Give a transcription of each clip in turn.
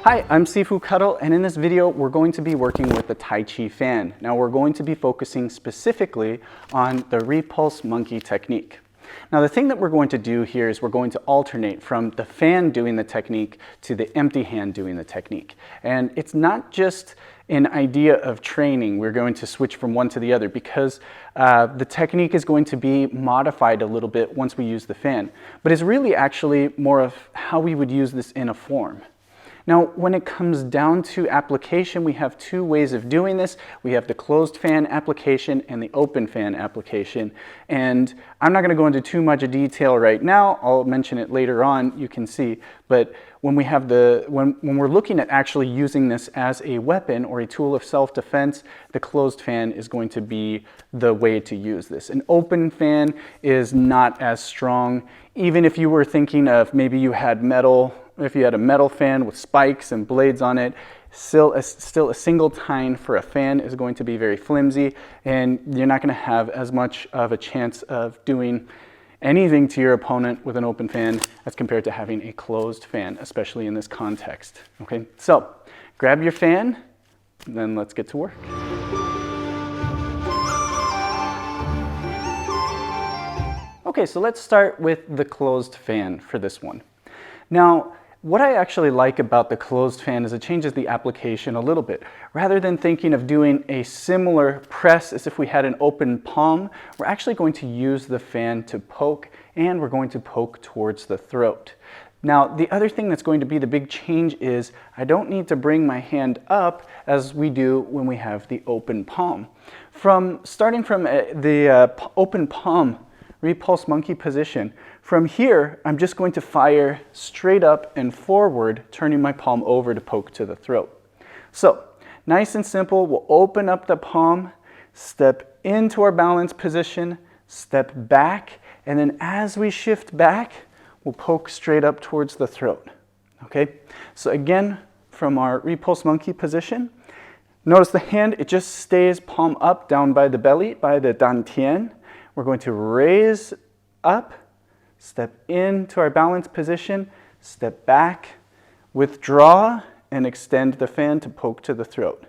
Hi, I'm Sifu Kuttel, and in this video we're going to be working with the Tai Chi fan. Now we're going to be focusing specifically on the Repulse Monkey technique. Now the thing that we're going to do here is we're going to alternate from the fan doing the technique to the empty hand doing the technique. And it's not just an idea of training. We're going to switch from one to the other because the technique is going to be modified a little bit once we use the fan. But it's really actually more of how we would use this in a form. Now, when it comes down to application, we have two ways of doing this. We have the closed fan application and the open fan application. And I'm not going to go into too much detail right now. I'll mention it later on, you can see. But when we have when we're looking at actually using this as a weapon or a tool of self-defense, the closed fan is going to be the way to use this. An open fan is not as strong. Even if you were thinking of maybe you had metal, if you had a metal fan with spikes and blades on it, still a single tine for a fan is going to be very flimsy, and you're not going to have as much of a chance of doing anything to your opponent with an open fan as compared to having a closed fan, especially in this context. Okay, so grab your fan, and then let's get to work. Okay, so let's start with the closed fan for this one. Now, what I actually like about the closed fan is it changes the application a little bit. Rather than thinking of doing a similar press as if we had an open palm, we're actually going to use the fan to poke, and we're going to poke towards the throat. Now, the other thing that's going to be the big change is I don't need to bring my hand up as we do when we have the open palm. Starting from the open palm Repulse Monkey position, from here, I'm just going to fire straight up and forward, turning my palm over to poke to the throat. So, nice and simple, we'll open up the palm, step into our balance position, step back, and then as we shift back, we'll poke straight up towards the throat. Okay? So again, from our Repulse Monkey position, notice the hand, it just stays palm up down by the belly, by the dantian. We're going to raise up, step into our balance position, step back, withdraw, and extend the fan to poke to the throat.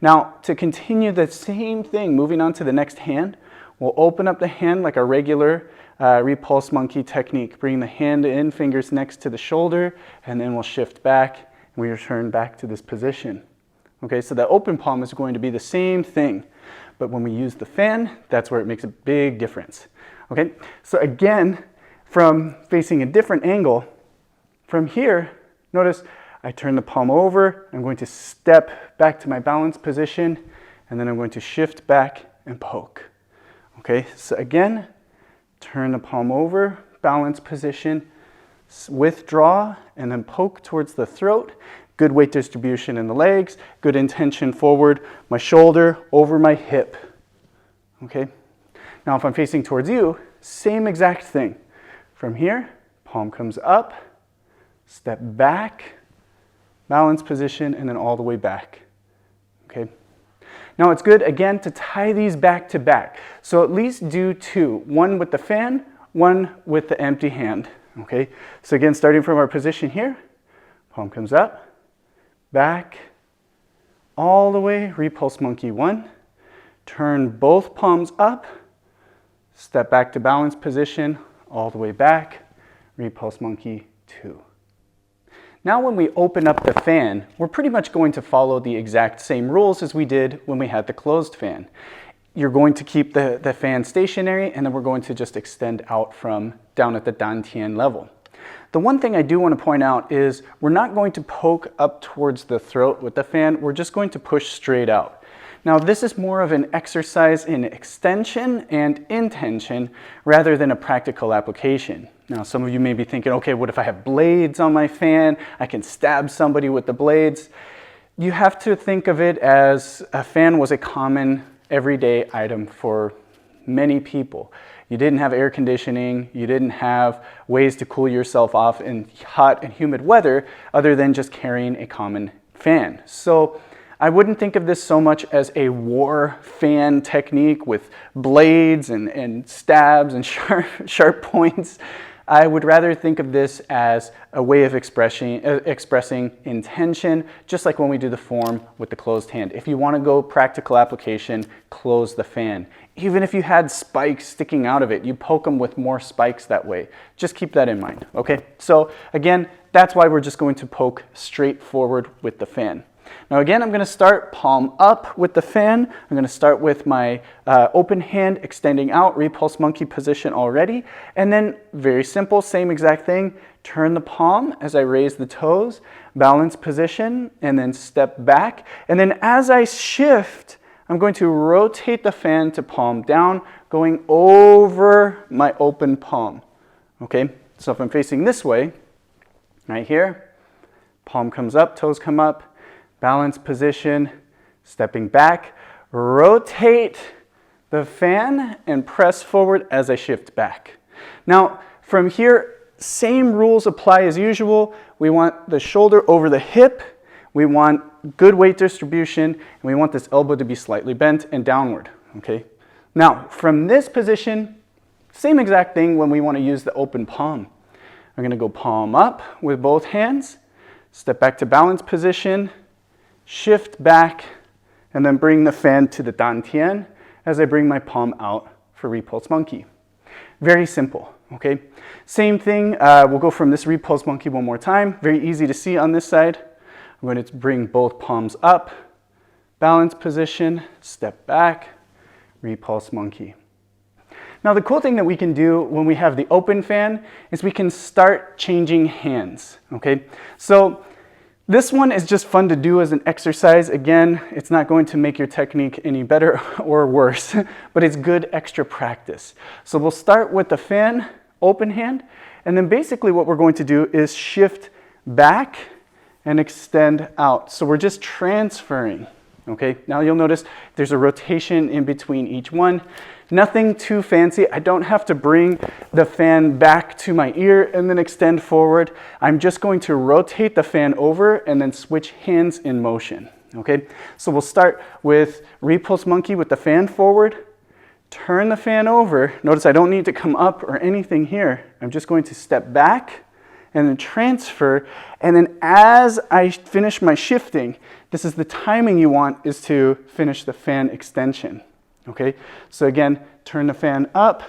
Now, to continue the same thing, moving on to the next hand, we'll open up the hand like a regular Repulse Monkey technique. Bring the hand in, fingers next to the shoulder, and then we'll shift back, and we return back to this position. Okay, so the open palm is going to be the same thing, but when we use the fan, that's where it makes a big difference. Okay, so again, from facing a different angle, from here, notice I turn the palm over, I'm going to step back to my balance position, and then I'm going to shift back and poke. Okay, so again, turn the palm over, balance position, withdraw, and then poke towards the throat. Good weight distribution in the legs, good intention forward, my shoulder over my hip. Okay, now if I'm facing towards you, same exact thing. From here, palm comes up, step back, balance position, and then all the way back. Okay. Now it's good, again, to tie these back to back. So at least do two, one with the fan, one with the empty hand. Okay. So again, starting from our position here, palm comes up, back, all the way, Repulse Monkey 1. Turn both palms up, step back to balance position, all the way back, Repulse Monkey 2. Now when we open up the fan, we're pretty much going to follow the exact same rules as we did when we had the closed fan. You're going to keep the fan stationary, and then we're going to just extend out from down at the dantian level. The one thing I do want to point out is we're not going to poke up towards the throat with the fan, we're just going to push straight out. Now this is more of an exercise in extension and intention rather than a practical application. Now some of you may be thinking, okay, what if I have blades on my fan? I can stab somebody with the blades. You have to think of it as a fan was a common everyday item for many people. You didn't have air conditioning, you didn't have ways to cool yourself off in hot and humid weather other than just carrying a common fan. So I wouldn't think of this so much as a war fan technique with blades and stabs and sharp points. I would rather think of this as a way of expressing intention, just like when we do the form with the closed hand. If you want to go practical application, close the fan. Even if you had spikes sticking out of it, you poke them with more spikes that way. Just keep that in mind, okay? So again, that's why we're just going to poke straight forward with the fan. Now again, I'm going to start palm up with the fan. I'm going to start with my open hand extending out, Repulse Monkey position already. And then very simple, same exact thing. Turn the palm as I raise the toes, balance position, and then step back. And then as I shift, I'm going to rotate the fan to palm down, going over my open palm. Okay, so if I'm facing this way, right here, palm comes up, toes come up, balance position, stepping back, rotate the fan and press forward as I shift back. Now from here, same rules apply as usual. We want the shoulder over the hip, we want good weight distribution, and we want this elbow to be slightly bent and downward, okay? Now from this position, same exact thing when we want to use the open palm. I'm going to go palm up with both hands, step back to balance position, shift back, and then bring the fan to the dantian as I bring my palm out for Repulse Monkey. Very simple, okay? Same thing, we'll go from this Repulse Monkey one more time. Very easy to see on this side. I'm going to bring both palms up, balance position, step back, Repulse Monkey. Now the cool thing that we can do when we have the open fan is we can start changing hands, okay? So this one is just fun to do as an exercise. Again, it's not going to make your technique any better or worse, but it's good extra practice. So we'll start with the fan, open hand, and then basically what we're going to do is shift back and extend out. So we're just transferring, okay? Now you'll notice there's a rotation in between each one. Nothing too fancy. I don't have to bring the fan back to my ear and then extend forward. I'm just going to rotate the fan over and then switch hands in motion, okay? So we'll start with Repulse Monkey with the fan forward, turn the fan over. Notice I don't need to come up or anything here. I'm just going to step back and then transfer. And then as I finish my shifting, this is the timing you want, is to finish the fan extension. Okay, so again, turn the fan up,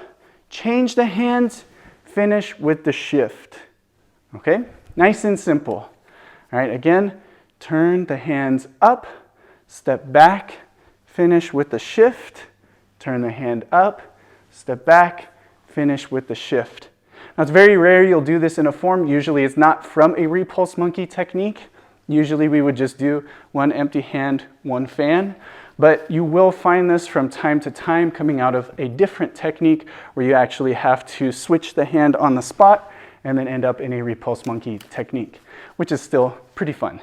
change the hands, finish with the shift. Okay, nice and simple. All right, again, turn the hands up, step back, finish with the shift, turn the hand up, step back, finish with the shift. Now it's very rare you'll do this in a form. Usually it's not from a Repulse Monkey technique. Usually we would just do one empty hand, one fan. But you will find this from time to time coming out of a different technique where you actually have to switch the hand on the spot and then end up in a Repulse Monkey technique, which is still pretty fun.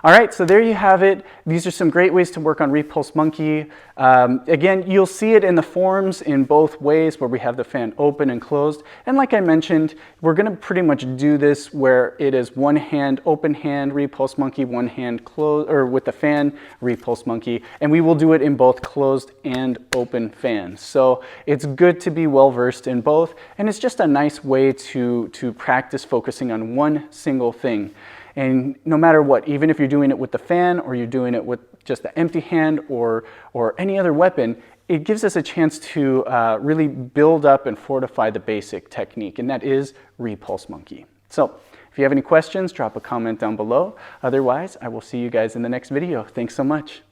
All right, so there you have it. These are some great ways to work on Repulse Monkey. Again, you'll see it in the forms in both ways where we have the fan open and closed. And like I mentioned, we're gonna pretty much do this where it is one hand, open hand, Repulse Monkey, one hand closed, or with the fan, Repulse Monkey. And we will do it in both closed and open fans. So it's good to be well-versed in both. And it's just a nice way to practice focusing on one single thing. And no matter what, even if you're doing it with the fan or you're doing it with just the empty hand or any other weapon, it gives us a chance to really build up and fortify the basic technique, and that is Repulse Monkey. So if you have any questions, drop a comment down below. Otherwise, I will see you guys in the next video. Thanks so much.